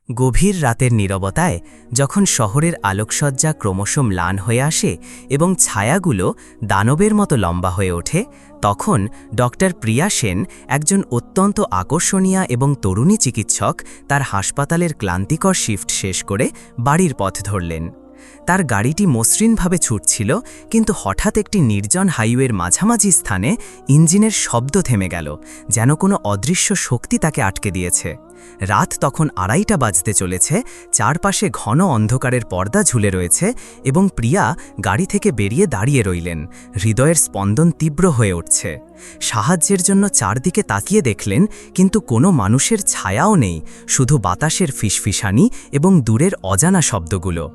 গভীর রাতের নীরবতায় যখন শহরের আলোকসজ্জা ক্রমশ ম্লান হয়ে আসে এবং ছায়াগুলো দানবের মতো লম্বা হয়ে ওঠে, তখন ডক্টর প্রিয়া সেন, একজন অত্যন্ত আকর্ষণীয় এবং তরুণী চিকিৎসক, তার হাসপাতালের ক্লান্তিকর শিফট শেষ করে বাড়ির পথ ধরলেন। তার গাড়িটি মসৃণভাবে ছুটছিল, কিন্তু হঠাৎ একটি নির্জন হাইওয়ের মাঝামাঝি স্থানে ইঞ্জিনের শব্দ থেমে গেল, যেন কোনো অদৃশ্য শক্তি তাকে আটকে দিয়েছে। রাত তখন 2:30 বাজতে চলেছে, চারপাশে ঘন অন্ধকারের পর্দা ঝুলে রয়েছে এবং প্রিয়া গাড়ি থেকে বেরিয়ে দাঁড়িয়ে রইলেন। হৃদয়ের স্পন্দন তীব্র হয়ে উঠছে। সাহায্যের জন্য চারদিকে তাকিয়ে দেখলেন, কিন্তু কোনো মানুষের ছায়াও নেই, শুধু বাতাসের ফিসফিসানি এবং দূরের অজানা শব্দগুলো।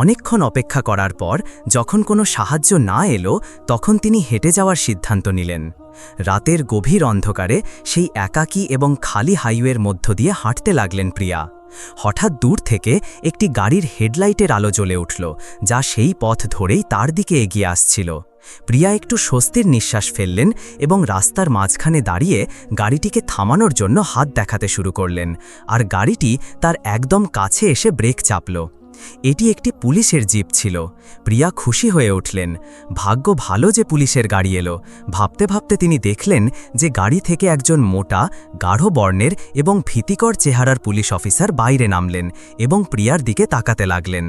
অনেকক্ষণ অপেক্ষা করার পর যখন কোনো সাহায্য না এলো, তখন তিনি হেঁটে যাওয়ার সিদ্ধান্ত নিলেন। রাতের গভীর অন্ধকারে সেই একাকী এবং খালি হাইওয়ের মধ্য দিয়ে হাঁটতে লাগলেন প্রিয়া। হঠাৎ দূর থেকে একটি গাড়ির হেডলাইটের আলো জ্বলে উঠল, যা সেই পথ ধরেই তার দিকে এগিয়ে আসছিল। প্রিয়া একটু স্বস্তির নিঃশ্বাস ফেললেন এবং রাস্তার মাঝখানে দাঁড়িয়ে গাড়িটিকে থামানোর জন্য হাত দেখাতে শুরু করলেন, আর গাড়িটি তার একদম কাছে এসে ব্রেক চাপল। এটি একটি পুলিশের জিপ ছিল। প্রিয়া খুশি হয়ে উঠলেন। ভাগ্য ভালো যে পুলিশের গাড়ি এলো। ভাবতে ভাবতে তিনি দেখলেন যে গাড়ি থেকে একজন মোটা, গাঢ় বর্ণের এবং ভীতিকর চেহারার পুলিশ অফিসার বাইরে নামলেন এবং প্রিয়ার দিকে তাকাতে লাগলেন।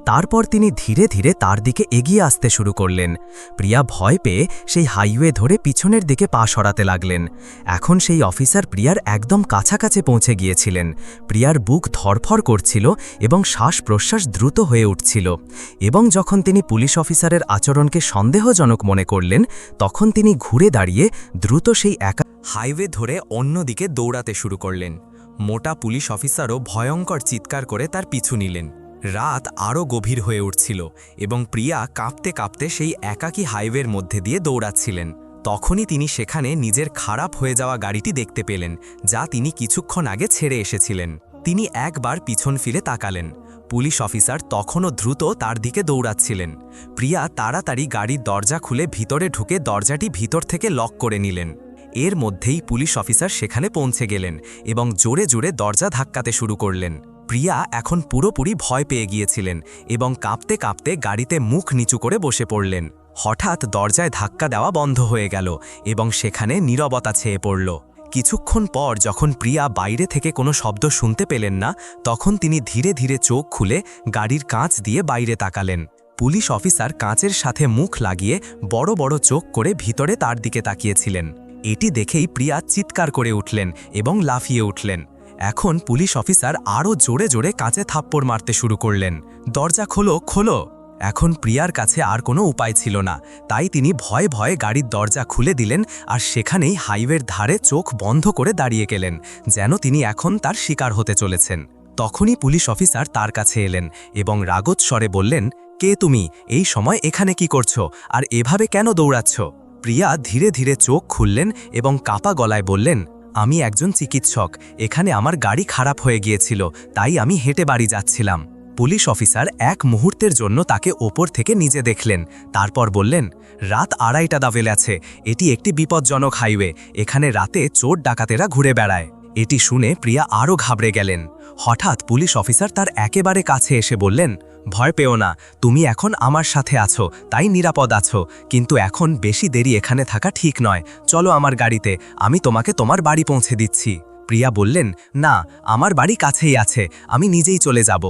তারপর তিনি ধীরে ধীরে তার দিকে এগিয়ে আসতে শুরু করলেন। প্রিয়া ভয় পেয়ে সেই হাইওয়ে ধরে পিছনের দিকে পা সরাতে লাগলেন। এখন সেই অফিসার প্রিয়ার একদম কাছাকাছি পৌঁছে গিয়েছিলেন। প্রিয়ার বুক ধড়ফড় করছিল এবং শ্বাস প্রশ্বাস দ্রুত হয়ে উঠছিল, এবং যখন তিনি পুলিশ অফিসারের আচরণকে সন্দেহজনক মনে করলেন, তখন তিনি ঘুরে দাঁড়িয়ে দ্রুত সেই একা হাইওয়ে ধরে অন্যদিকে দৌড়াতে শুরু করলেন। মোটা পুলিশ অফিসারও ভয়ঙ্কর চিৎকার করে তার পিছু নিলেন। রাত আরও গভীর হয়ে উঠছিল এবং প্রিয়া কাঁপতে কাঁপতে সেই একাকী হাইওয়ের মধ্যে দিয়ে দৌড়াচ্ছিলেন। তখনই তিনি সেখানে নিজের খারাপ হয়ে যাওয়া গাড়িটি দেখতে পেলেন, যা তিনি কিছুক্ষণ আগে ছেড়ে এসেছিলেন। তিনি একবার পিছন ফিরে তাকালেন। পুলিশ অফিসার তখনও দ্রুত তার দিকে দৌড়াচ্ছিলেন। প্রিয়া তাড়াতাড়ি গাড়ির দরজা খুলে ভিতরে ঢুকে দরজাটি ভিতর থেকে লক করে নিলেন। এর মধ্যেই পুলিশ অফিসার সেখানে পৌঁছে গেলেন এবং জোরে জোরে দরজা ধাক্কাতে শুরু করলেন। প্রিয়া এখন পুরোপুরি ভয় পেয়ে গিয়েছিলেন এবং কাঁপতে কাঁপতে গাড়িতে মুখ নিচু করে বসে পড়লেন। হঠাৎ দরজায় ধাক্কা দেওয়া বন্ধ হয়ে গেল এবং সেখানে নীরবতা ছেয়ে পড়ল। কিছুক্ষণ পর যখন প্রিয়া বাইরে থেকে কোনো শব্দ শুনতে পেলেন না, তখন তিনি ধীরে ধীরে চোখ খুলে গাড়ির কাঁচ দিয়ে বাইরে তাকালেন। পুলিশ অফিসার কাঁচের সাথে মুখ লাগিয়ে বড় বড় চোখ করে ভিতরে তার দিকে তাকিয়েছিলেন। এটি দেখেই প্রিয়া চিৎকার করে উঠলেন এবং লাফিয়ে উঠলেন। এখন পুলিশ অফিসার আরও জোরে জোরে কাঁচে থাপ্পড় মারতে শুরু করলেন। দরজা খোলো, খোলো! এখন প্রিয়ার কাছে আর কোনো উপায় ছিল না, তাই তিনি ভয়ে ভয়ে গাড়ির দরজা খুলে দিলেন আর সেখানেই হাইওয়ের ধারে চোখ বন্ধ করে দাঁড়িয়ে গেলেন, যেন তিনি এখন তার শিকার হতে চলেছেন। তখনই পুলিশ অফিসার তার কাছে এলেন এবং রাগত স্বরে বললেন, কে তুমি? এই সময় এখানে কি করছো? আর এভাবে কেন দৌড়াচ্ছ? প্রিয়া ধীরে ধীরে চোখ খুললেন এবং কাপা গলায় বললেন, আমি একজন চিকিৎসক। এখানে আমার গাড়ি খারাপ হয়ে গিয়েছিল, তাই আমি হেঁটে বাড়ি যাচ্ছিলাম। পুলিশ অফিসার এক মুহূর্তের জন্য তাকে ওপর থেকে নিচে দেখলেন, তারপর বললেন, রাত 2:30 বাজে আছে। এটি একটি বিপজ্জনক হাইওয়ে। এখানে রাতে চোর ডাকাতেরা ঘুরে বেড়ায়। এটি শুনে প্রিয়া আরও ঘাবড়ে গেলেন। হঠাৎ পুলিশ অফিসার তার একেবারে কাছে এসে বললেন, ভয় পেও না, তুমি এখন আমার সাথে আছো, তাই নিরাপদ আছো। কিন্তু এখন বেশি দেরি এখানে থাকা ঠিক নয়। চলো আমার গাড়িতে, আমি তোমাকে তোমার বাড়ি পৌঁছে দিচ্ছি। প্রিয়া বললেন, না, আমার বাড়ি কাছেই আছে, আমি নিজেই চলে যাব।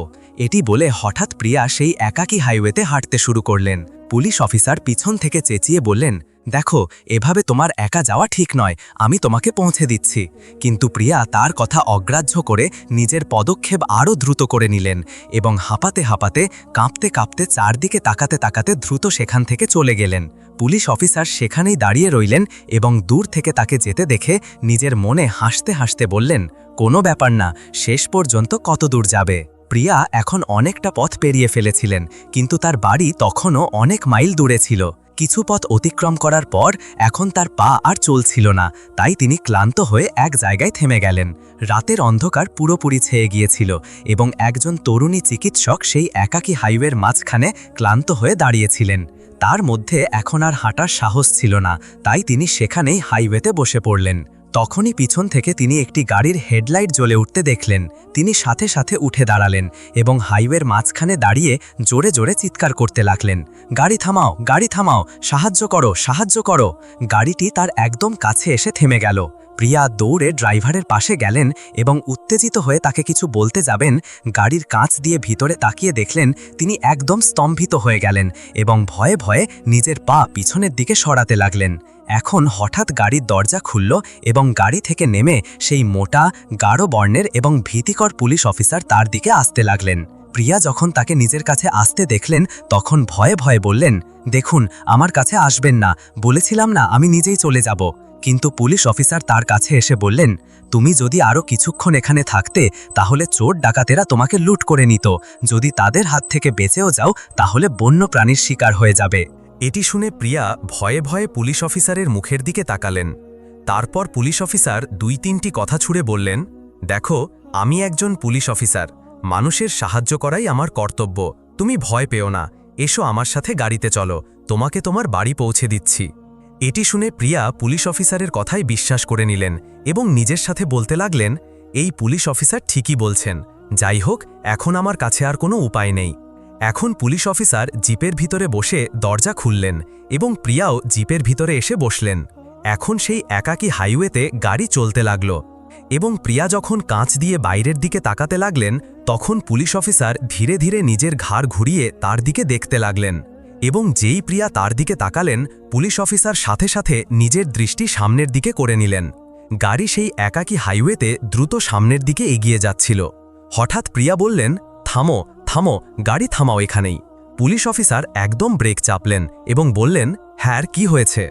এটি বলে হঠাৎ প্রিয়া সেই একাকী হাইওয়েতে হাঁটতে শুরু করলেন। পুলিশ অফিসার পিছন থেকে চেঁচিয়ে বললেন, দেখো, এভাবে তোমার একা যাওয়া ঠিক নয়, আমি তোমাকে পৌঁছে দিচ্ছি। কিন্তু প্রিয়া তার কথা অগ্রাহ্য করে নিজের পদক্ষেপ আরও দ্রুত করে নিলেন এবং হাঁপাতে হাঁপাতে, কাঁপতে কাঁপতে, চারদিকে তাকাতে তাকাতে দ্রুত সেখান থেকে চলে গেলেন। পুলিশ অফিসার সেখানেই দাঁড়িয়ে রইলেন এবং দূর থেকে তাকে যেতে দেখে নিজের মনে হাসতে হাসতে বললেন, কোনো ব্যাপার না, শেষ পর্যন্ত কত দূর যাবে? প্রিয়া এখন অনেকটা পথ পেরিয়ে ফেলেছিলেন, কিন্তু তার বাড়ি তখনও অনেক মাইল দূরে ছিল। কিছু পথ অতিক্রম করার পর এখন তার পা আর চলছিল না, তাই তিনি ক্লান্ত হয়ে এক জায়গায় থেমে গেলেন। রাতের অন্ধকার পুরোপুরি ছেয়ে গিয়েছিল এবং একজন তরুণী চিকিৎসক সেই একাকী হাইওয়ের মাঝখানে ক্লান্ত হয়ে দাঁড়িয়েছিলেন। তার মধ্যে এখন আর হাঁটার সাহস ছিল না, তাই তিনি সেখানেই হাইওয়েতে বসে পড়লেন। তখনই পিছন থেকে তিনি একটি গাড়ির হেডলাইট জ্বলে উঠতে দেখলেন। তিনি সাথে সাথে উঠে দাঁড়ালেন এবং হাইওয়ের মাঝখানে দাঁড়িয়ে জোরে জোরে চিৎকার করতে লাগলেন, গাড়ি থামাও, গাড়ি থামাও, সাহায্য করো, সাহায্য করো। গাড়িটি তার একদম কাছে এসে থেমে গেল। প্রিয়া দৌড়ে ড্রাইভারের পাশে গেলেন এবং উত্তেজিত হয়ে তাকে কিছু বলতে যাবেন, গাড়ির কাঁচ দিয়ে ভিতরে তাকিয়ে দেখলেন তিনি একদম স্তম্ভিত হয়ে গেলেন এবং ভয়ে ভয়ে নিজের পা পিছনের দিকে সরাতে লাগলেন। এখন হঠাৎ গাড়ির দরজা খুলল এবং গাড়ি থেকে নেমে সেই মোটা, গাঢ় বর্ণের এবং ভীতিকর পুলিশ অফিসার তার দিকে আসতে লাগলেন। প্রিয়া যখন তাকে নিজের কাছে আসতে দেখলেন তখন ভয়ে ভয়ে বললেন, দেখুন, আমার কাছে আসবেন না, বলেছিলাম না আমি নিজেই চলে যাব। কিন্তু পুলিশ অফিসার তার কাছে এসে বললেন, তুমি যদি আরও কিছুক্ষণ এখানে থাকতে তাহলে চোর ডাকাতেরা তোমাকে লুট করে নিত, যদি তাদের হাত থেকে বেঁচেও যাও তাহলে বন্য প্রাণীর শিকার হয়ে যাবে। এটি শুনে প্রিয়া ভয়ে ভয়ে পুলিশ অফিসারের মুখের দিকে তাকালেন। তারপর পুলিশ অফিসার ২-৩টি কথা ছুড়ে বললেন, দেখো, আমি একজন পুলিশ অফিসার, মানুষের সাহায্য করাই আমার কর্তব্য, তুমি ভয় পেও না, এসো আমার সাথে গাড়িতে চলো, তোমাকে তোমার বাড়ি পৌঁছে দিচ্ছি। এটি শুনে প্রিয়া পুলিশ অফিসারের কথাই বিশ্বাস করে নিলেন এবং নিজের সাথে বলতে লাগলেন, এই পুলিশ অফিসার ঠিকই বলছেন, যাই হোক, এখন আমার কাছে আর কোনো উপায় নেই। এখন পুলিশ অফিসার জিপের ভিতরে বসে দরজা খুললেন এবং প্রিয়াও জিপের ভিতরে এসে বসলেন। এখন সেই একাকী হাইওয়েতে গাড়ি চলতে লাগল এবং প্রিয়া যখন কাঁচ দিয়ে বাইরের দিকে তাকাতে লাগলেন তখন পুলিশ অফিসার ধীরে ধীরে নিজের ঘাড় ঘুরিয়ে তার দিকে দেখতে লাগলেন এবং যেই প্রিয়া তার দিকে তাকালেন পুলিশ অফিসার সাথে সাথে নিজের দৃষ্টি সামনের দিকে করে নিলেন। গাড়ি সেই একাকী হাইওয়েতে দ্রুত সামনের দিকে এগিয়ে যাচ্ছিল। হঠাৎ প্রিয়া বললেন, থামো, থামো, গাড়ি থামাও এখানেই। পুলিশ অফিসার একদম ব্রেক চাপলেন এবং বললেন, হ্যাঁ, কি হয়েছে?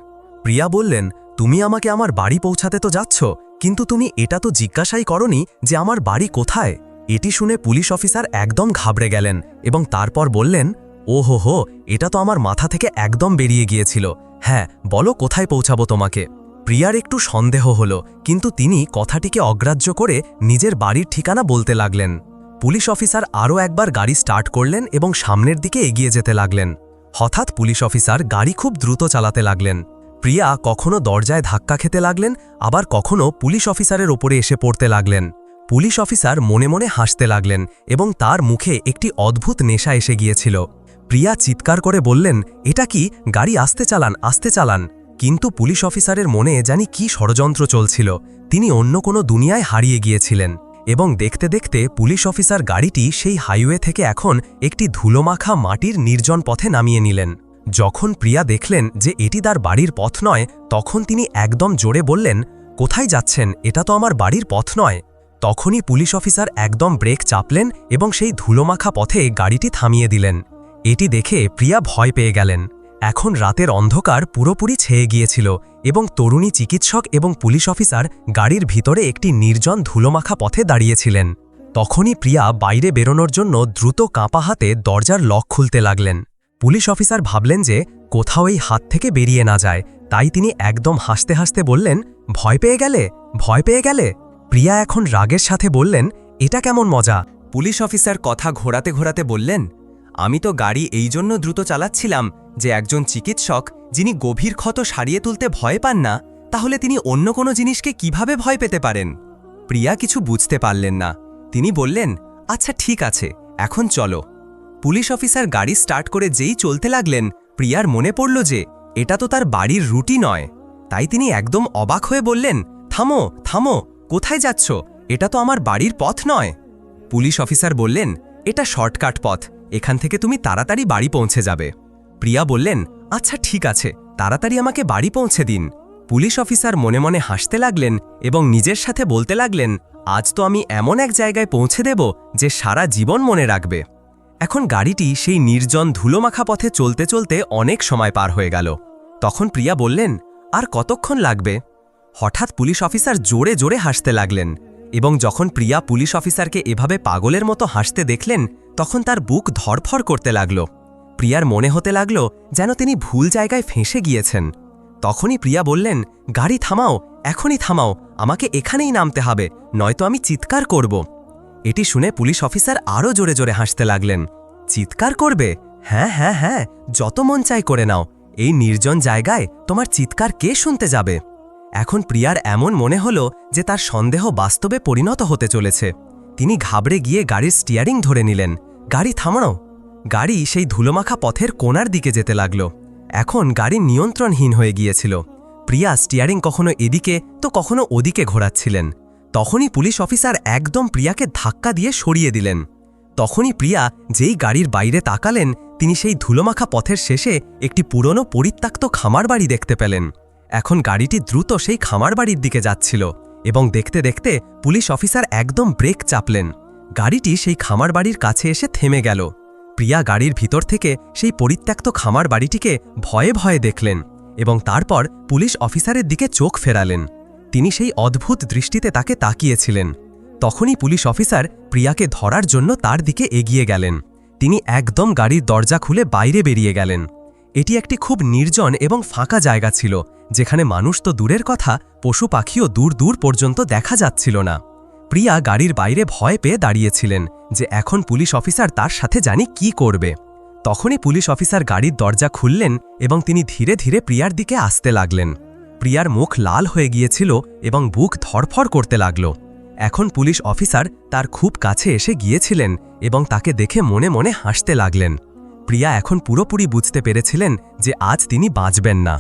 প্রিয়া বললেন, তুমি আমাকে আমার বাড়ি পৌঁছাতে তো যাচ্ছ, কিন্তু তুমি এটা তো জিজ্ঞাসাই করনি যে আমার বাড়ি কোথায়। এটি শুনে পুলিশ অফিসার একদম ঘাবড়ে গেলেন এবং তারপর বললেন, ওহো হো, এটা তো আমার মাথা থেকে একদম বেরিয়ে গিয়েছিল। হ্যাঁ, বলো, কোথায় পৌঁছাবো তোমাকে? প্রিয়ার একটু সন্দেহ হলো, কিন্তু তিনি কথাটিকে অগ্রাহ্য করে নিজের বাড়ির ঠিকানা বলতে লাগলেন। পুলিশ অফিসার আরও একবার গাড়ি স্টার্ট করলেন এবং সামনের দিকে এগিয়ে যেতে লাগলেন। হঠাৎ পুলিশ অফিসার গাড়ি খুব দ্রুত চালাতে লাগলেন। প্রিয়া কখনো দরজায় ধাক্কা খেতে লাগলেন, আবার কখনো পুলিশ অফিসারের ওপরে এসে পড়তে লাগলেন। পুলিশ অফিসার মনে মনে হাসতে লাগলেন এবং তার মুখে একটি অদ্ভুত নেশা এসে গিয়েছিল। প্রিয়া চিৎকার করে বললেন, এটা কি, গাড়ি আস্তে চালান, আস্তে চালান। কিন্তু পুলিশ অফিসারের মনে জানি কি ষড়যন্ত্র চলছিল, তিনি অন্য কোনো দুনিয়ায় হারিয়ে গিয়েছিলেন এবং দেখতে দেখতে পুলিশ অফিসার গাড়িটি সেই হাইওয়ে থেকে এখন একটি ধুলোমাখা মাটির নির্জন পথে নামিয়ে নিলেন। যখন প্রিয়া দেখলেন যে এটি তার বাড়ির পথ নয় তখন তিনি একদম জোরে বললেন, কোথায় যাচ্ছেন, এটা তো আমার বাড়ির পথ নয়। তখনই পুলিশ অফিসার একদম ব্রেক চাপলেন এবং সেই ধুলোমাখা পথে গাড়িটি থামিয়ে দিলেন। এটি দেখে প্রিয়া ভয় পেয়ে গেলেন। এখন রাতের অন্ধকার পুরোপুরি ছেয়ে গিয়েছিল এবং তরুণী চিকিৎসক এবং পুলিশ অফিসার গাড়ির ভিতরে একটি নির্জন ধুলোমাখা পথে দাঁড়িয়েছিলেন। তখনই প্রিয়া বাইরে বেরোনোর জন্য দ্রুত কাঁপা হাতে দরজার লক খুলতে লাগলেন। পুলিশ অফিসার ভাবলেন যে কোথাও এই হাত থেকে বেরিয়ে না যায়, তাই তিনি একদম হাসতে হাসতে বললেন, ভয় পেয়ে গেলে, ভয় পেয়ে গেলে। প্রিয়া এখন রাগের সাথে বললেন, এটা কেমন মজা? পুলিশ অফিসার কথা ঘোরাতে ঘোরাতে বললেন, আমি তো গাড়ি এই জন্য দ্রুত চালাচ্ছিলাম যে একজন চিকিৎসক যিনি গভীর ক্ষত সারিয়ে তুলতে ভয় পান না, তাহলে তিনি অন্য কোনো জিনিসকে কিভাবে ভয় পেতে পারেন? প্রিয়া কিছু বুঝতে পারলেন না। তিনি বললেন, আচ্ছা ঠিক আছে, এখন চলো। পুলিশ অফিসার গাড়ি স্টার্ট করে যেই চলতে লাগলেন প্রিয়ার মনে পড়ল যে এটা তো তার বাড়ির রুটই নয়। তাই তিনি একদম অবাক হয়ে বললেন, থামো, থামো, কোথায় যাচ্ছ, এটা তো আমার বাড়ির পথ নয়। পুলিশ অফিসার বললেন, এটা শর্টকাট পথ, এখান থেকে তুমি তাড়াতাড়ি বাড়ি পৌঁছে যাবে। প্রিয়া বললেন, আচ্ছা ঠিক আছে, তাড়াতাড়ি আমাকে বাড়ি পৌঁছে দিন। পুলিশ অফিসার মনে মনে হাসতে লাগলেন এবং নিজের সাথে বলতে লাগলেন, আজ তো আমি এমন এক জায়গায় পৌঁছে দেব যে সারা জীবন মনে রাখবে। এখন গাড়িটি সেই নির্জন ধুলোমাখা পথে চলতে চলতে অনেক সময় পার হয়ে গেল। তখন প্রিয়া বললেন, আর কতক্ষণ লাগবে? হঠাৎ পুলিশ অফিসার জোরে জোরে হাসতে লাগলেন এবং যখন প্রিয়া পুলিশ অফিসারকে এভাবে পাগলের মতো হাসতে দেখলেন তখন তার বুক ধড়ফড় করতে লাগল। প্রিয়ার মনে হতে লাগল যেন তিনি ভুল জায়গায় ফেঁসে গিয়েছেন। তখনই প্রিয়া বললেন, গাড়ি থামাও, এখনই থামাও, আমাকে এখানেই নামতে হবে, নয়তো আমি চিৎকার করব। এটি শুনে পুলিশ অফিসার আরও জোরে জোরে হাসতে লাগলেন। চিৎকার করবে? হ্যাঁ হ্যাঁ হ্যাঁ, যত মন চাই করে নাও, এই নির্জন জায়গায় তোমার চিৎকার কে শুনতে যাবে? এখন প্রিয়ার এমন মনে হলো যে তার সন্দেহ বাস্তবে পরিণত হতে চলেছে। তিনি ঘাবড়ে গিয়ে গাড়ির স্টিয়ারিং ধরে নিলেন। গাড়ি থামানো। গাড়ি সেই ধুলোমাখা পথের কোণার দিকে যেতে লাগল। এখন গাড়ি নিয়ন্ত্রণহীন হয়ে গিয়েছিল। প্রিয়া স্টিয়ারিং কখনো এদিকে তো কখনো ওদিকে ঘোরাচ্ছিলেন। তখনই পুলিশ অফিসার একদম প্রিয়াকে ধাক্কা দিয়ে সরিয়ে দিলেন। তখনই প্রিয়া যেই গাড়ির বাইরে তাকালেন, তিনি সেই ধুলোমাখা পথের শেষে একটি পুরনো পরিত্যক্ত খামার বাড়ি দেখতে পেলেন। এখন গাড়িটি দ্রুত সেই খামার বাড়ির দিকে যাচ্ছিল এবং দেখতে দেখতে পুলিশ অফিসার একদম ব্রেক চাপলেন। গাড়িটি সেই খামার বাড়ির কাছে এসে থেমে গেল। প্রিয়া গাড়ির ভিতর থেকে সেই পরিত্যক্ত খামার বাড়িটিকে ভয়ে ভয়ে দেখলেন এবং তারপর পুলিশ অফিসারের দিকে চোখ ফেরালেন। তিনি সেই অদ্ভুত দৃষ্টিতে তাকে তাকিয়েছিলেন। তখনই পুলিশ অফিসার প্রিয়াকে ধরার জন্য তার দিকে এগিয়ে গেলেন। তিনি একদম গাড়ির দরজা খুলে বাইরে বেরিয়ে গেলেন। এটি একটি খুব নির্জন এবং ফাঁকা জায়গা ছিল, যেখানে মানুষ তো দূরের কথা, পশু পাখিও দূর দূর পর্যন্ত দেখা যাচ্ছিল না। প্রিয়া গাড়ির বাইরে ভয় পেয়ে দাঁড়িয়েছিলেন যে এখন পুলিশ অফিসার তার সাথে জানি কি করবে। তখনই পুলিশ অফিসার গাড়ির দরজা খুললেন এবং তিনি ধীরে ধীরে প্রিয়ার দিকে আসতে লাগলেন। প্রিয়ার মুখ লাল হয়ে গিয়েছিল এবং বুক ধড়ফড় করতে লাগল। এখন পুলিশ অফিসার তার খুব কাছে এসে গিয়েছিলেন এবং তাকে দেখে মনে মনে হাসতে লাগলেন। প্রিয়া এখন পুরোপুরি বুঝতে পেরেছিলেন যে আজ তিনি বাঁচবেন না।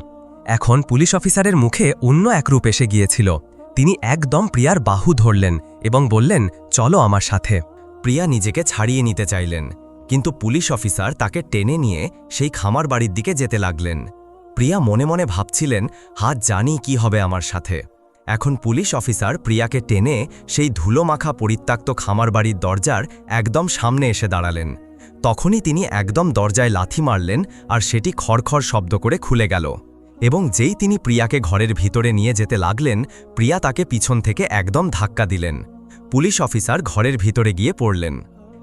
এখন পুলিশ অফিসারের মুখে অন্য এক রূপ এসে গিয়েছিল। তিনি একদম প্রিয়ার বাহু ধরলেন এবং বললেন, চলো আমার সাথে। প্রিয়া নিজেকে ছাড়িয়ে নিতে চাইলেন, কিন্তু পুলিশ অফিসার তাকে টেনে নিয়ে সেই খামার বাড়ির দিকে যেতে লাগলেন। প্রিয়া মনে মনে ভাবছিলেন, হাত জানি কি হবে আমার সাথে। এখন পুলিশ অফিসার প্রিয়াকে টেনে সেই ধুলোমাখা পরিত্যক্ত খামার বাড়ির দরজার একদম সামনে এসে দাঁড়ালেন। তখনই তিনি একদম দরজায় লাথি মারলেন আর সেটি খড়খড় শব্দ করে খুলে গেল এবং যেই তিনি প্রিয়াকে ঘরের ভিতরে নিয়ে যেতে লাগলেন, প্রিয়া তাকে পিছন থেকে একদম ধাক্কা দিলেন। পুলিশ অফিসার ঘরের ভিতরে গিয়ে পড়লেন।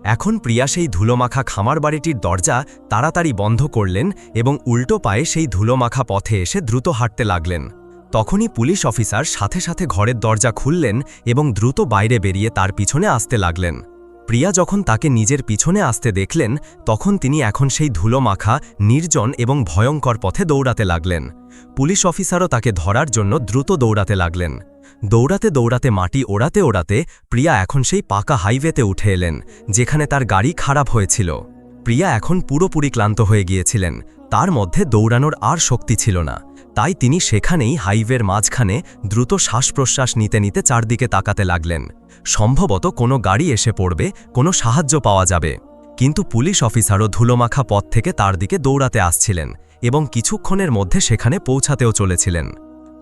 এখন প্রিয়া সেই ধুলোমাখা খামার বাড়িটির দরজা তাড়াতাড়ি বন্ধ করলেন এবং উল্টো পায়ে সেই ধুলোমাখা পথে এসে দ্রুত হাঁটতে লাগলেন। তখনই পুলিশ অফিসার সাথে সাথে ঘরের দরজা খুললেন এবং দ্রুত বাইরে বেরিয়ে তার পিছনে আসতে লাগলেন। প্রিয়া যখন তাকে নিজের পিছনে আসতে দেখলেন, তখন তিনি এখন সেই ধুলোমাখা, নির্জন এবং ভয়ঙ্কর পথে দৌড়াতে লাগলেন। পুলিশ অফিসারও তাকে ধরার জন্য দ্রুত দৌড়াতে লাগলেন। দৌড়াতে দৌড়াতে মাটি ওড়াতে ওড়াতে প্রিয়া এখন সেই পাকা হাইওয়েতে উঠে এলেন, যেখানে তার গাড়ি খারাপ হয়েছিল। প্রিয়া এখন পুরোপুরি ক্লান্ত হয়ে গিয়েছিলেন। তার মধ্যে দৌড়ানোর আর শক্তি ছিল না। তাই তিনি সেখানেই হাইওয়ের মাঝখানে দ্রুত শ্বাস প্রশ্বাস নিতে নিতে চারদিকে তাকাতে লাগলেন। সম্ভবত কোনো গাড়ি এসে পড়বে, কোনো সাহায্য পাওয়া যাবে। কিন্তু পুলিশ অফিসারও ধুলোমাখা পথ থেকে তার দিকে দৌড়াতে আসছিলেন এবং কিছুক্ষণের মধ্যে সেখানে পৌঁছাতেও চলেছিলেন।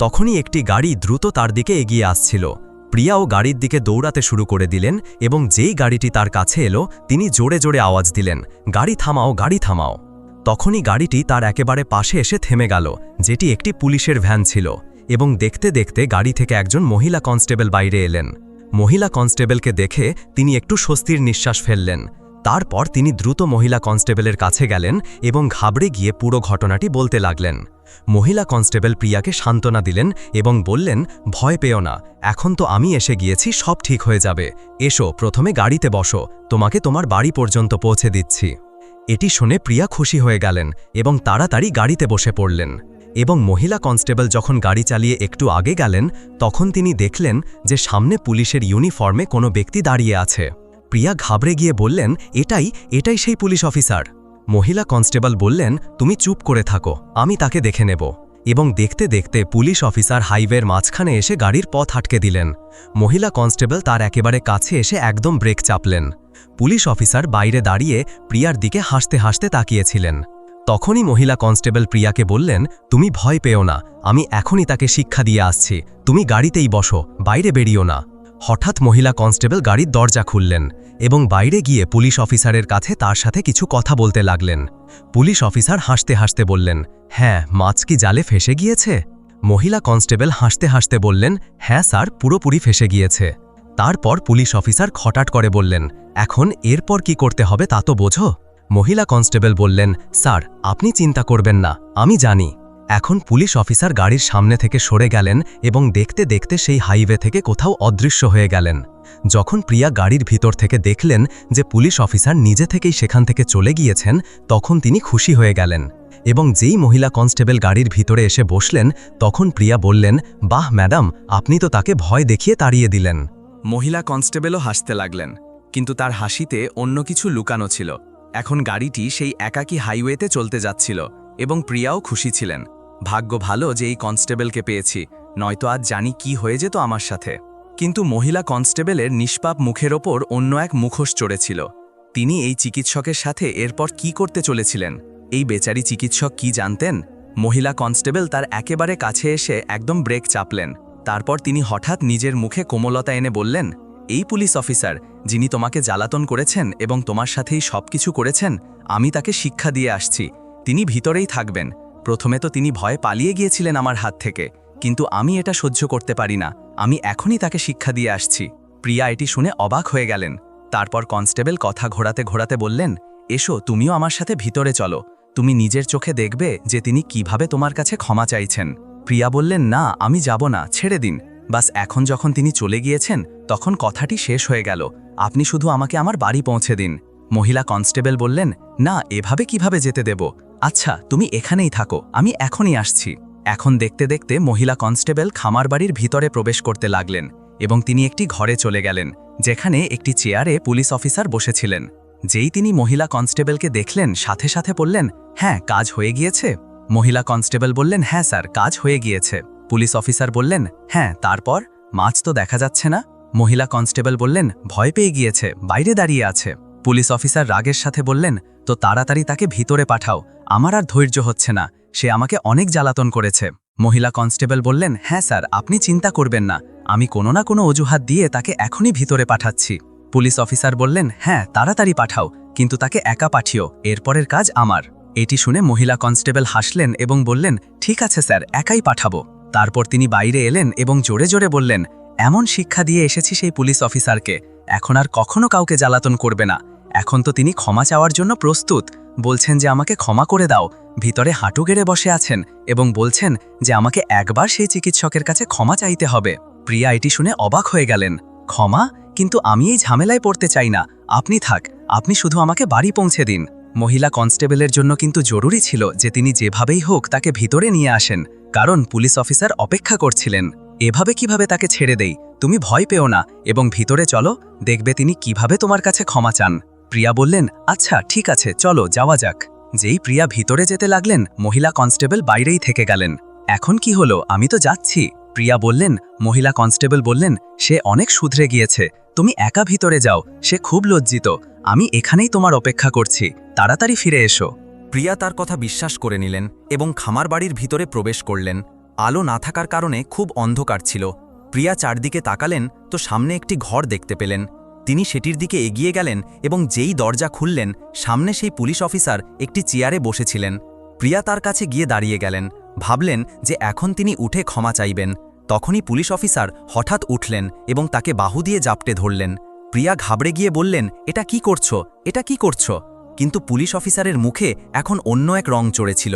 তখনই একটি গাড়ি দ্রুত তার দিকে এগিয়ে আসছিল। প্রিয়াও গাড়ির দিকে দৌড়াতে শুরু করে দিলেন এবং যেই গাড়িটি তার কাছে এলো, তিনি জোরে জোরে আওয়াজ দিলেন, গাড়ি থামাও, গাড়ি থামাও। তখনই গাড়িটি তার একেবারে পাশে এসে থেমে গেল, যেটি একটি পুলিশের ভ্যান ছিল এবং দেখতে দেখতে গাড়ি থেকে একজন মহিলা কনস্টেবল বাইরে এলেন। মহিলা কনস্টেবলকে দেখে তিনি একটু স্বস্তির নিঃশ্বাস ফেললেন। তারপর তিনি দ্রুত মহিলা কনস্টেবলের কাছে গেলেন এবং ঘাবড়ে গিয়ে পুরো ঘটনাটি বলতে লাগলেন। মহিলা কনস্টেবল প্রিয়াকে সান্ত্বনা দিলেন এবং বললেন, ভয় পেও না, এখন তো আমি এসে গিয়েছি, সব ঠিক হয়ে যাবে। এসো, প্রথমে গাড়িতে বসো, তোমাকে তোমার বাড়ি পর্যন্ত পৌঁছে দিচ্ছি। এটি শুনে প্রিয়া খুশি হয়ে গেলেন এবং তাড়াতাড়ি গাড়িতে বসে পড়লেন। এবং মহিলা কনস্টেবল যখন গাড়ি চালিয়ে একটু আগে গেলেন, তখন তিনি দেখলেন যে সামনে পুলিশের ইউনিফর্মে কোনো ব্যক্তি দাঁড়িয়ে আছে। প্রিয়া ঘাবড়ে গিয়ে বললেন, এটাই সেই পুলিশ অফিসার। মহিলা কনস্টেবল বললেন, তুমি চুপ করে থাকো, আমি তাকে দেখে নেব। এবং দেখতে দেখতে পুলিশ অফিসার হাইওয়ের মাঝখানে এসে গাড়ির পথ আটকে দিলেন। মহিলা কনস্টেবল তার একেবারে কাছে এসে একদম ব্রেক চাপলেন। পুলিশ অফিসার বাইরে দাঁড়িয়ে প্রিয়ার দিকে হাসতে হাসতে তাকিয়েছিলেন। তখনই মহিলা কনস্টেবল প্রিয়াকে বললেন, তুমি ভয় পেও না, আমি এখনই তাকে শিক্ষা দিয়ে আসছি, তুমি গাড়িতেই বসো, বাইরে বেরিও না। হঠাৎ মহিলা কনস্টেবল গাড়ির দরজা খুললেন এবং বাইরে গিয়ে পুলিশ অফিসারের কাছে তার সাথে কিছু কথা বলতে লাগলেন। পুলিশ অফিসার হাসতে হাসতে বললেন, হ্যাঁ, মাছ কি জালে ফেসে গিয়েছে? মহিলা কনস্টেবল হাসতে হাসতে বললেন, হ্যাঁ স্যার, পুরোপুরি ফেসে গিয়েছে। তারপর পুলিশ অফিসার খটাট করে বললেন, এখন এরপর কি করতে হবে তা তো বোঝো। মহিলা কনস্টেবল বললেন, স্যার, আপনি চিন্তা করবেন না, আমি জানি। এখন পুলিশ অফিসার গাড়ির সামনে থেকে সরে গেলেন এবং দেখতে দেখতে সেই হাইওয়ে থেকে কোথাও অদৃশ্য হয়ে গেলেন। যখন প্রিয়া গাড়ির ভিতর থেকে দেখলেন যে পুলিশ অফিসার নিজে থেকেই সেখান থেকে চলে গিয়েছেন, তখন তিনি খুশি হয়ে গেলেন এবং যেই মহিলা কনস্টেবল গাড়ির ভিতরে এসে বসলেন তখন প্রিয়া বললেন, বাহ ম্যাডাম, আপনি তো তাকে ভয় দেখিয়ে তাড়িয়ে দিলেন। মহিলা কনস্টেবলও হাসতে লাগলেন, কিন্তু তার হাসিতে অন্য কিছু লুকানো ছিল। এখন গাড়িটি সেই একাকী হাইওয়েতে চলতে যাচ্ছিল এবং প্রিয়াও খুশি ছিলেন। ভাগ্য ভালো যে এই কনস্টেবলকে পেয়েছি, নয়তো আজ জানি কি হয়ে যেত আমার সাথে। কিন্তু মহিলা কনস্টেবলের নিষ্পাপ মুখের ওপর অন্য এক মুখোশ চড়েছিল। তিনি এই চিকিৎসকের সাথে এরপর কি করতে চলেছিলেন? এই বেচারি চিকিৎসক কি জানতেন? মহিলা কনস্টেবল তার একেবারে কাছে এসে একদম ব্রেক চাপলেন। তারপর তিনি হঠাৎ নিজের মুখে কোমলতা এনে বললেন, এই পুলিশ অফিসার যিনি তোমাকে জ্বালাতন করেছেন এবং তোমার সাথেই সবকিছু করেছেন, আমি তাকে শিক্ষা দিয়ে আসছি। তিনি ভিতরেই থাকবেন। প্রথমে তো তিনি ভয়ে পালিয়ে গিয়েছিলেন আমার হাত থেকে, কিন্তু আমি এটা সহ্য করতে পারি না। আমি এখনই তাকে শিক্ষা দিয়ে আসছি। প্রিয়া এটি শুনে অবাক হয়ে গেলেন। তারপর কনস্টেবল কথা ঘোরাতে ঘোরাতে বললেন, এসো, তুমিও আমার সাথে ভিতরে চলো। তুমি নিজের চোখে দেখবে যে তিনি কিভাবে তোমার কাছে ক্ষমা চাইছেন। প্রিয়া বললেন, না, আমি যাব না, ছেড়ে দিন। বাস এখন যখন তিনি চলে গিয়েছেন তখন কথাটি শেষ হয়ে গেল। আপনি শুধু আমাকে আমার বাড়ি পৌঁছে দিন। মহিলা কনস্টেবল বললেন, না, এভাবে কিভাবে যেতে দেব? আচ্ছা, তুমি এখানেই থাকো, আমি এখনই আসছি। এখন দেখতে দেখতে মহিলা কনস্টেবল খামার বাড়ির ভিতরে প্রবেশ করতে লাগলেন এবং তিনি একটি ঘরে চলে গেলেন, যেখানে একটি চেয়ারে পুলিশ অফিসার বসেছিলেন। যেই তিনি মহিলা কনস্টেবলকে দেখলেন সাথে সাথে বললেন, হ্যাঁ, কাজ হয়ে গিয়েছে? মহিলা কনস্টেবল বললেন, হ্যাঁ স্যার, কাজ হয়ে গিয়েছে। পুলিশ অফিসার বললেন, হ্যাঁ, তারপর? মাছ তো দেখা যাচ্ছে না। মহিলা কনস্টেবল বললেন, ভয় পেয়ে গিয়েছে, বাইরে দাঁড়িয়ে আছে। পুলিশ অফিসার রাগের সাথে বললেন, তো তাড়াতাড়ি তাকে ভিতরে পাঠাও, আমার আর ধৈর্য হচ্ছে না, সে আমাকে অনেক জ্বালাতন করেছে। মহিলা কনস্টেবল বললেন, হ্যাঁ স্যার, আপনি চিন্তা করবেন না, আমি কোনো না কোনো অজুহাত দিয়ে তাকে এখনই ভিতরে পাঠাচ্ছি। পুলিশ অফিসার বললেন, হ্যাঁ, তাড়াতাড়ি পাঠাও, কিন্তু তাকে একা পাঠিও, এরপরের কাজ আমার। এটি শুনে মহিলা কনস্টেবল হাসলেন এবং বললেন, ঠিক আছে স্যার, একাই পাঠাবো। তারপর তিনি বাইরে এলেন এবং জোরে জোরে বললেন, এমন শিক্ষা দিয়ে এসেছি সেই পুলিশ অফিসারকে, এখন আর কখনো কাউকে জ্বালাতন করবে না। এখন তো তিনি ক্ষমা চাওয়ার জন্য প্রস্তুত, বলছেন যে আমাকে ক্ষমা করে দাও। ভিতরে হাঁটু গেড়ে বসে আছেন এবং বলছেন যে আমাকে একবার সেই চিকিৎসকের কাছে ক্ষমা চাইতে হবে। প্রিয়া এটি শুনে অবাক হয়ে গেলেন। ক্ষমা? কিন্তু আমি এই ঝামেলায় পড়তে চাই না, আপনি থাক, আপনি শুধু আমাকে বাড়ি পৌঁছে দিন। মহিলা কনস্টেবলের জন্য কিন্তু জরুরি ছিল যে তিনি যেভাবেই হোক তাকে ভিতরে নিয়ে আসেন, কারণ পুলিশ অফিসার অপেক্ষা করছিলেন। এভাবে কিভাবে তাকে ছেড়ে দেই? তুমি ভয় পেও না এবং ভিতরে চলো, দেখবে তিনি কিভাবে তোমার কাছে ক্ষমা চান। প্রিয়া বললেন, আচ্ছা ঠিক আছে, চলো যাওয়া যাক। যেই প্রিয়া ভিতরে যেতে লাগলেন, মহিলা কনস্টেবল বাইরেই থেকে গেলেন। এখন কি হলো? আমি তো যাচ্ছি। প্রিয়া বললেন। মহিলা কনস্টেবল বললেন, সে অনেক শুধরে গিয়েছে, তুমি একা ভিতরে যাও, সে খুব লজ্জিত, আমি এখানেই তোমার অপেক্ষা করছি, তাড়াতাড়ি ফিরে এসো। প্রিয়া তার কথা বিশ্বাস করে নিলেন এবং খামার বাড়ির ভিতরে প্রবেশ করলেন। আলো না থাকার কারণে খুব অন্ধকার ছিল। প্রিয়া চারদিকে তাকালেন তো সামনে একটি ঘর দেখতে পেলেন। তিনি সেটির দিকে এগিয়ে গেলেন এবং যেই দরজা খুললেন, সামনে সেই পুলিশ অফিসার একটি চেয়ারে বসেছিলেন। প্রিয়া তার কাছে গিয়ে দাঁড়িয়ে গেলেন, ভাবলেন যে এখন তিনি উঠে ক্ষমা চাইবেন। তখনই পুলিশ অফিসার হঠাৎ উঠলেন এবং তাকে বাহু দিয়ে জাপটে ধরলেন। প্রিয়া ঘাবড়ে গিয়ে বললেন, এটা কি করছো, এটা কি করছো? কিন্তু পুলিশ অফিসারের মুখে এখন অন্য এক রং চড়েছিল।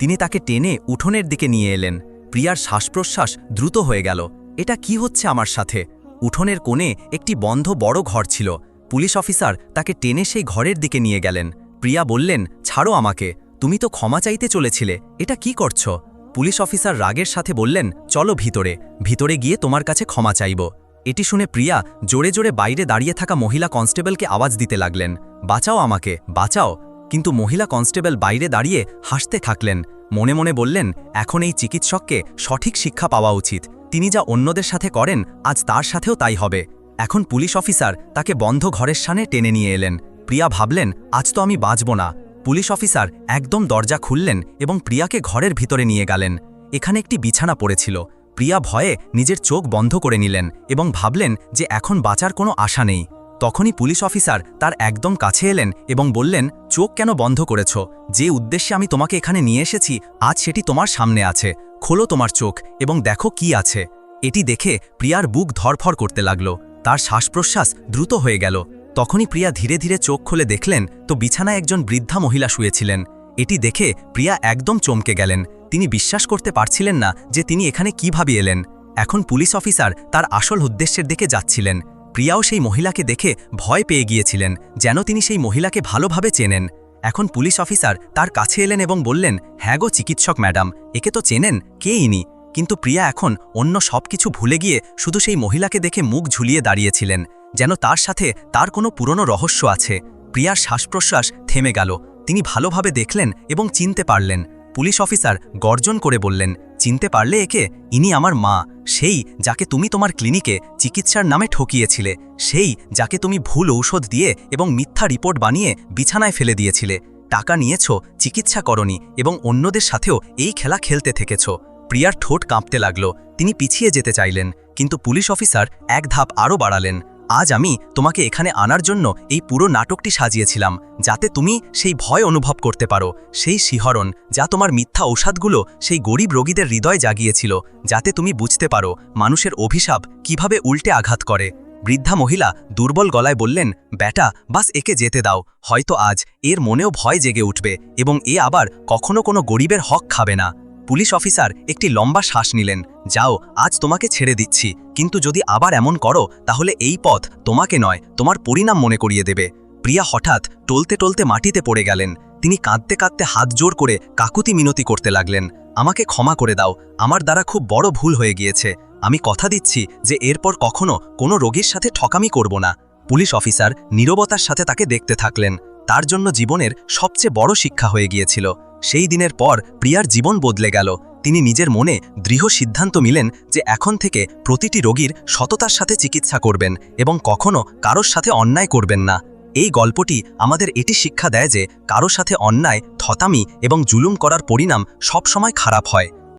তিনি তাকে টেনে উঠোনের দিকে নিয়ে এলেন। প্রিয়ার শ্বাসপ্রশ্বাস দ্রুত হয়ে গেল। এটা কি হচ্ছে আমার সাথে? উঠোনের কোণে একটি বন্ধ বড় ঘর ছিল। পুলিশ অফিসার তাকে টেনে সেই ঘরের দিকে নিয়ে গেলেন। প্রিয়া বললেন, ছাড়ো আমাকে, তুমি তো ক্ষমা চাইতে চলেছিলে, এটা কি করছো? পুলিশ অফিসার রাগের সাথে বললেন, চলো ভিতরে, ভিতরে গিয়ে তোমার কাছে ক্ষমা চাইব। এটি শুনে প্রিয়া জোরে জোরে বাইরে দাঁড়িয়ে থাকা মহিলা কনস্টেবলকে আওয়াজ দিতে লাগলেন, বাঁচাও আমাকে, বাঁচাও। কিন্তু মহিলা কনস্টেবল বাইরে দাঁড়িয়ে হাসতে থাকলেন। মনে মনে বললেন, এখন এই চিকিৎসককে সঠিক শিক্ষা পাওয়া উচিত। তিনি যা অন্যদের সাথে করেন, আজ তার সাথেও তাই হবে। এখন পুলিশ অফিসার তাকে বন্ধ ঘরের সামনে টেনে নিয়ে এলেন। প্রিয়া ভাবলেন, আজ তো আমি বাঁচব না। পুলিশ অফিসার একদম দরজা খুললেন এবং প্রিয়াকে ঘরের ভিতরে নিয়ে গেলেন। এখানে একটি বিছানা পড়েছিল। প্রিয়া ভয়ে নিজের চোখ বন্ধ করে নিলেন এবং ভাবলেন যে এখন বাঁচার কোনো আশা নেই। তখনই পুলিশ অফিসার তার একদম কাছে এলেন এবং বললেন, চোখ কেন বন্ধ করেছ? যে উদ্দেশ্যে আমি তোমাকে এখানে নিয়ে এসেছি, আজ সেটি তোমার সামনে আছে। খোলো তোমার চোখ এবং দেখো কি আছে। এটি দেখে প্রিয়ার বুক ধরফর করতে লাগল, তার শ্বাসপ্রশ্বাস দ্রুত হয়ে গেল। তখনই প্রিয়া ধীরে ধীরে চোখ খুলে দেখলেন তো বিছানায় একজন বৃদ্ধা মহিলা শুয়েছিলেন। এটি দেখে প্রিয়া একদম চমকে গেলেন। তিনি বিশ্বাস করতে পারছিলেন না যে তিনি এখানে কিভাবে এলেন। এখন পুলিশ অফিসার তার আসল উদ্দেশ্যের দিকে যাচ্ছিলেন। প্রিয়াও সেই মহিলাকে দেখে ভয় পেয়ে গিয়েছিলেন, যেন তিনি সেই মহিলাকে ভালোভাবে চেনেন। এখন পুলিশ অফিসার তার কাছে এলেন এবং বললেন, হ্যাঁ গো চিকিৎসক ম্যাডাম, একে তো চেনেন, কে ইনি? কিন্তু প্রিয়া এখন অন্য সব কিছু ভুলে গিয়ে শুধু সেই মহিলাকে দেখে মুখ ঝুলিয়ে দাঁড়িয়েছিলেন, যেন তার সাথে তার কোনো পুরনো রহস্য আছে। প্রিয়ার শ্বাসপ্রশ্বাস থেমে গেল। তিনি ভালোভাবে দেখলেন এবং চিনতে পারলেন। পুলিশ অফিসার গর্জন করে বললেন, চিনতে পারলে একে? ইনি আমার মা, সেই যাকে তুমি তোমার ক্লিনিকে চিকিৎসার নামে ঠকিয়েছিলে, সেই যাকে তুমি ভুল ঔষধ দিয়ে এবং মিথ্যা রিপোর্ট বানিয়ে বিছানায় ফেলে দিয়েছিলে। টাকা নিয়েছ, চিকিৎসা করনি এবং অন্যদের সাথেও এই খেলা খেলতে থেকেছ। প্রিয়ার ঠোঁট কাঁপতে লাগল। তিনি পিছিয়ে যেতে চাইলেন, কিন্তু পুলিশ অফিসার এক ধাপ আরও বাড়ালেন। আজ আমি তোমাকে এখানে আনার জন্য এই পুরো নাটকটি সাজিয়েছিলাম, যাতে তুমি সেই ভয় অনুভব করতে পারো, সেই শিহরণ যা তোমার মিথ্যা ঔষধগুলো সেই গরিব রোগীদের হৃদয় জাগিয়েছিল, যাতে তুমি বুঝতে পারো মানুষের অভিশাপ কিভাবে উল্টে আঘাত করে। বৃদ্ধা মহিলা দুর্বল গলায় বললেন, বেটা, বাস একে যেতে দাও। হয়তো আজ এর মনেও ভয় জেগে উঠবে এবং এ আবার কখনো কোনো গরিবের হক খাবে না। পুলিশ অফিসার একটি লম্বা শ্বাস নিলেন। যাও, আজ তোমাকে ছেড়ে দিচ্ছি, কিন্তু যদি আবার এমন করো তাহলে এই পথ তোমাকে নয়, তোমার পরিণাম মনে করিয়ে দেবে। প্রিয়া হঠাৎ টলতে টলতে মাটিতে পড়ে গেলেন। তিনি কাঁদতে কাঁদতে হাত জোর করে কাকুতি মিনতি করতে লাগলেন, আমাকে ক্ষমা করে দাও, আমার দ্বারা খুব বড় ভুল হয়ে গিয়েছে। আমি কথা দিচ্ছি যে এরপর কখনো কোনো রোগীর সাথে ঠকামি করব না। পুলিশ অফিসার নীরবতার সাথে তাকে দেখতে থাকলেন। তার জন্য জীবনের সবচেয়ে বড় শিক্ষা হয়ে গিয়েছিল। সেই দিনের পর প্রিয়ার জীবন বদলে গেল। তিনি নিজের মনে দৃঢ় সিদ্ধান্ত নিলেন যে এখন থেকে প্রতিটি রোগীর সততার সাথে চিকিৎসা করবেন এবং কখনো কারোর সাথে অন্যায় করবেন না। এই গল্পটি আমাদের এটি শিক্ষা দেয় যে কারো সাথে অন্যায়, থতামি এবং জুলুম করার পরিণাম সবসময় খারাপ হয়।